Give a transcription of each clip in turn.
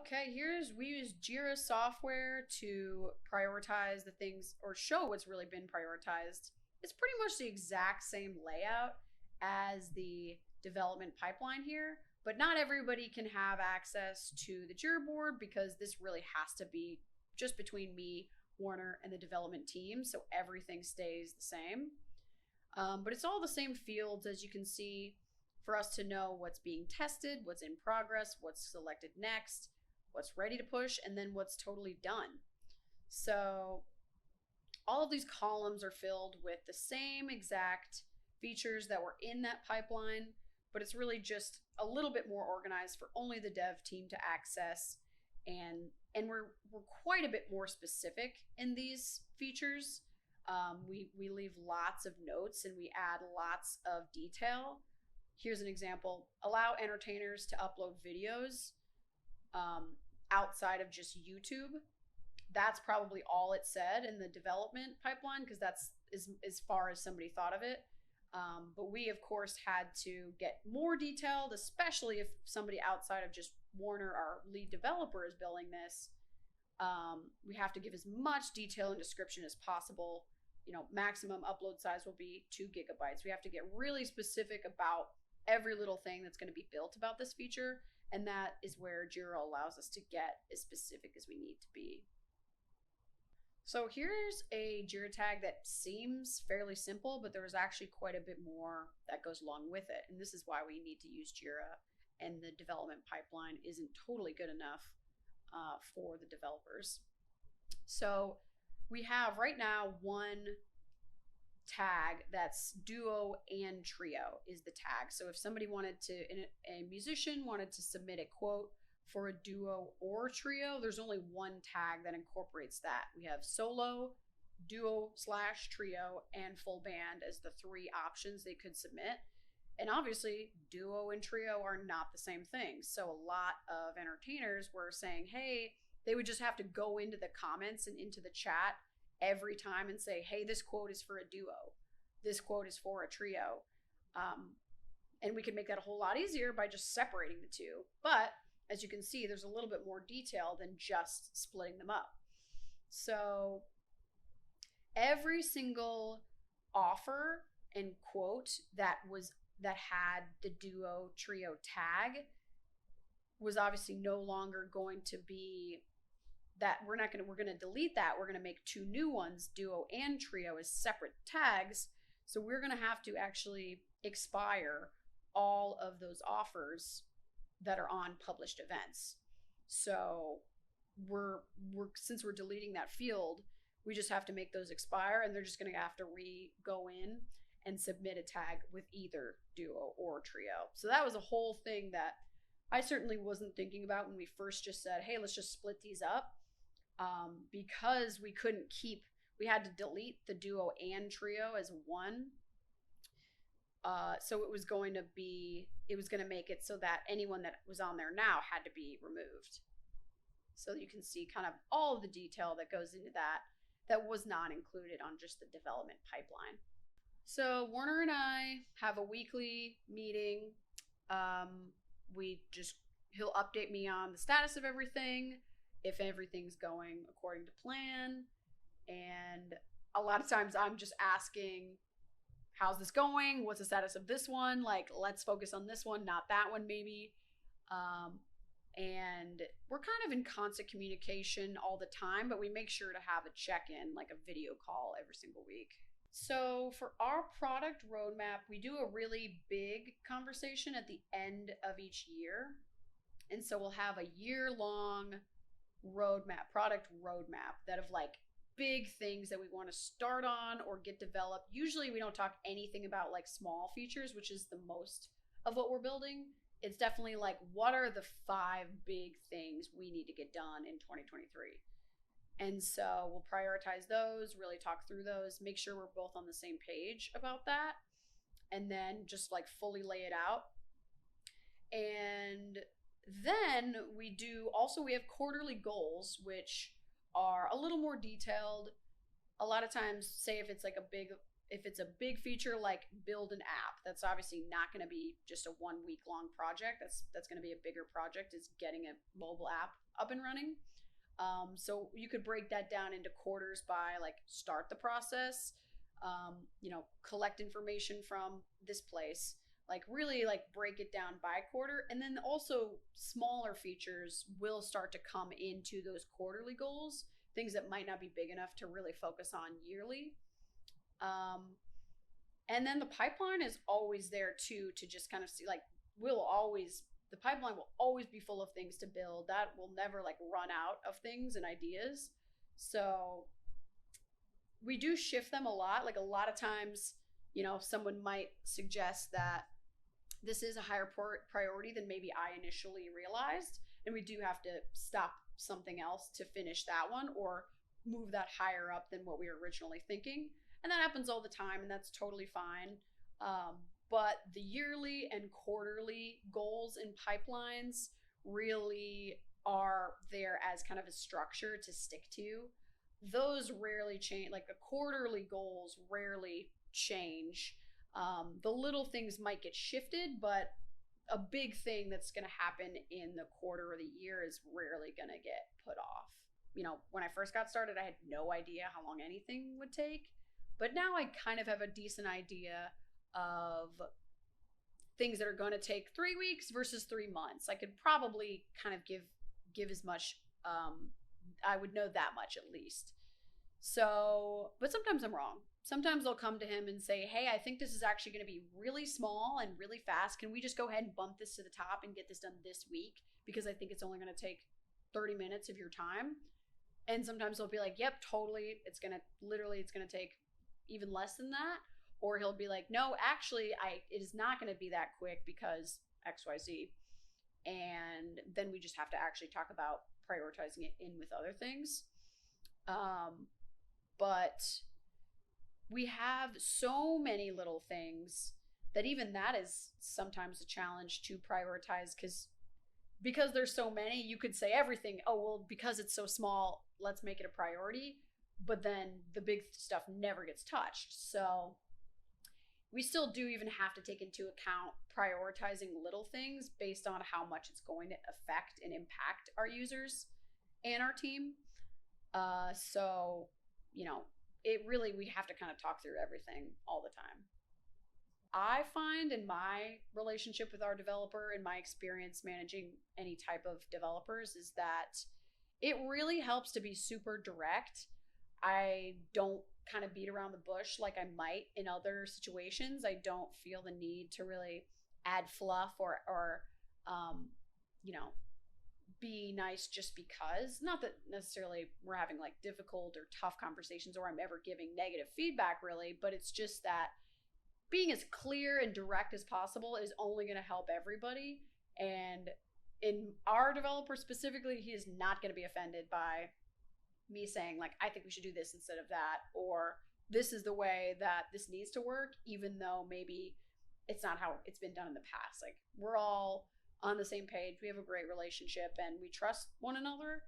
Okay, we use JIRA software to prioritize the things or show what's really been prioritized. It's pretty much the exact same layout as the development pipeline here, but not everybody can have access to the JIRA board because this really has to be just between me, Warner, and the development team, so everything stays the same. But it's all the same fields, as you can see, for us to know what's being tested, what's in progress, what's selected next, what's ready to push, and then what's totally done. So all of these columns are filled with the same exact features that were in that pipeline, but it's really just a little bit more organized for only the dev team to access. And we're quite a bit more specific in these features. We leave lots of notes and we add lots of detail. Here's an example. Allow entertainers to upload videos outside of just YouTube. That's probably all it said in the development pipeline because that's as far as somebody thought of it. But we, of course, had to get more detailed, especially if somebody outside of just Warner, our lead developer, is building this. We have to give as much detail and description as possible. Maximum upload size will be 2 gigabytes. We have to get really specific about every little thing that's going to be built about this feature, and that is where JIRA allows us to get as specific as we need to be. So here's a JIRA tag that seems fairly simple, but there was actually quite a bit more that goes along with it, and this is why we need to use JIRA, and the development pipeline isn't totally good enough for the developers. So we have right now one tag that's duo and trio is the tag. So if somebody a musician wanted to submit a quote for a duo or trio, there's only one tag that incorporates that. We have solo, duo/trio, and full band as the 3 options they could submit. And obviously, duo and trio are not the same thing. So a lot of entertainers were saying, hey, they would just have to go into the comments and into the chat every time and say, hey, this quote is for a duo. This quote is for a trio. And we can make that a whole lot easier by just separating the two. But as you can see, there's a little bit more detail than just splitting them up. So every single offer and quote that had the duo trio tag was obviously no longer going to be that. We're going to delete that. We're going to make 2 new ones, duo and trio, as separate tags. So we're going to have to actually expire all of those offers that are on published events. So since we're deleting that field, we just have to make those expire, and they're just going to have to go in and submit a tag with either duo or trio. So that was a whole thing that I certainly wasn't thinking about when we first just said, hey, let's just split these up, because we had to delete the duo and trio as one. So it was going to make it so that anyone that was on there now had to be removed. So you can see kind of all of the detail that goes into that was not included on just the development pipeline. So Warner and I have a weekly meeting. He'll update me on the status of everything, if everything's going according to plan. And a lot of times I'm just asking, how's this going? What's the status of this one? Like, let's focus on this one, not that one maybe. And we're kind of in constant communication all the time, but we make sure to have a check-in, like a video call every single week. So for our product roadmap, we do a really big conversation at the end of each year. And so we'll have a year-long product roadmap that of like big things that we want to start on or get developed. Usually we don't talk anything about like small features, which is the most of what we're building. It's definitely like, what are the 5 big things we need to get done in 2023? And so we'll prioritize those, really talk through those, make sure we're both on the same page about that, and then just like fully lay it out. And then we have quarterly goals, which are a little more detailed. A lot of times, say if it's like a big if it's a big feature like build an app, that's obviously not going to be just a 1 week long project. That's going to be a bigger project, is getting a mobile app up and running. So you could break that down into quarters by like start the process, collect information from this place, like really like break it down by quarter. And then also smaller features will start to come into those quarterly goals, things that might not be big enough to really focus on yearly. And then the pipeline is always there too, to just kind of see, like, the pipeline will always be full of things to build. That will never like run out of things and ideas. So we do shift them a lot. Like a lot of times, someone might suggest that this is a higher priority than maybe I initially realized. And we do have to stop something else to finish that one, or move that higher up than what we were originally thinking. And that happens all the time, and that's totally fine. But the yearly and quarterly goals and pipelines really are there as kind of a structure to stick to. Those rarely change. Like the quarterly goals rarely change. The little things might get shifted, but a big thing that's going to happen in the quarter or the year is rarely going to get put off. When I first got started, I had no idea how long anything would take. But now I kind of have a decent idea of things that are going to take 3 weeks versus 3 months. I could probably kind of give as much. I would know that much at least. So, but sometimes I'm wrong. Sometimes I'll come to him and say, hey, I think this is actually going to be really small and really fast. Can we just go ahead and bump this to the top and get this done this week? Because I think it's only going to take 30 minutes of your time. And sometimes he'll be like, yep, totally. It's going to take even less than that. Or he'll be like, no, actually, it is not going to be that quick because XYZ. And then we just have to actually talk about prioritizing it in with other things. But we have so many little things that even that is sometimes a challenge to prioritize, because there's so many. You could say everything, oh, well, because it's so small, let's make it a priority. But then the big stuff never gets touched. So we still do even have to take into account prioritizing little things based on how much it's going to affect and impact our users and our team. We have to kind of talk through everything all the time. I find in my relationship with our developer, in my experience managing any type of developers, is that it really helps to be super direct. I don't kind of beat around the bush like I might in other situations. I don't feel the need to really add fluff or be nice just because. Not that necessarily we're having like difficult or tough conversations or I'm ever giving negative feedback really, but it's just that being as clear and direct as possible is only going to help everybody. And in our developer specifically, he is not going to be offended by me saying like, I think we should do this instead of that, or this is the way that this needs to work, even though maybe it's not how it's been done in the past. Like, we're all on the same page. We have a great relationship and we trust one another.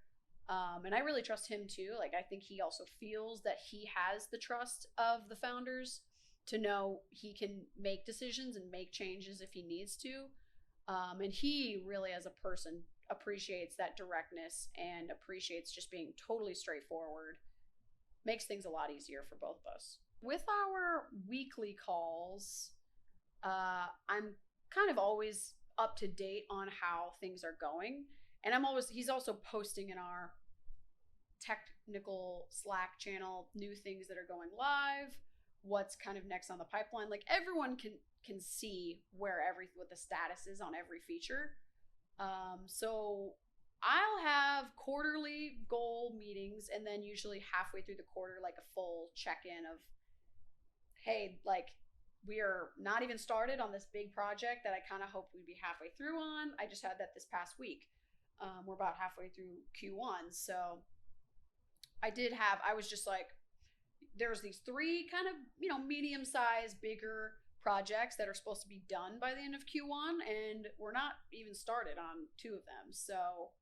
And I really trust him too. Like, I think he also feels that he has the trust of the founders to know he can make decisions and make changes if he needs to. And he really, as a person, appreciates that directness and appreciates just being totally straightforward. Makes things a lot easier for both of us. With our weekly calls, I'm kind of always up to date on how things are going. And he's also posting in our technical Slack channel new things that are going live, what's kind of next on the pipeline. Like, everyone can see what the status is on every feature. So I'll have quarterly goal meetings, and then usually halfway through the quarter, like a full check-in of, hey, like, we are not even started on this big project that I kind of hoped we'd be halfway through on. I just had that this past week. We're about halfway through Q1. So I was just like, there's these 3 kind of, medium-sized, bigger projects that are supposed to be done by the end of Q1, and we're not even started on 2 of them. So,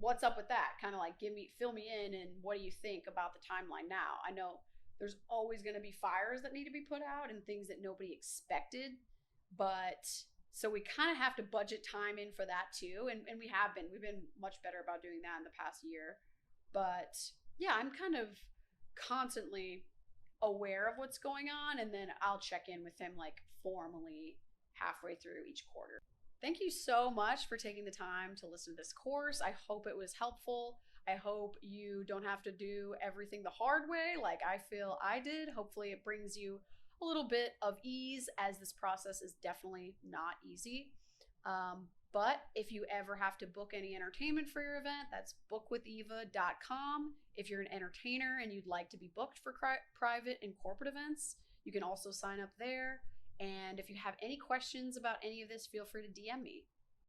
what's up with that? Kind of like fill me in, and what do you think about the timeline now? I know There's always going to be fires that need to be put out and things that nobody expected. But so we kind of have to budget time in for that too. And we've been much better about doing that in the past year. But yeah, I'm kind of constantly aware of what's going on. And then I'll check in with him like formally halfway through each quarter. Thank you so much for taking the time to listen to this course. I hope it was helpful. I hope you don't have to do everything the hard way like I feel I did. Hopefully it brings you a little bit of ease, as this process is definitely not easy. But if you ever have to book any entertainment for your event, that's bookwitheva.com. If you're an entertainer and you'd like to be booked for private and corporate events, you can also sign up there. And if you have any questions about any of this, feel free to DM me.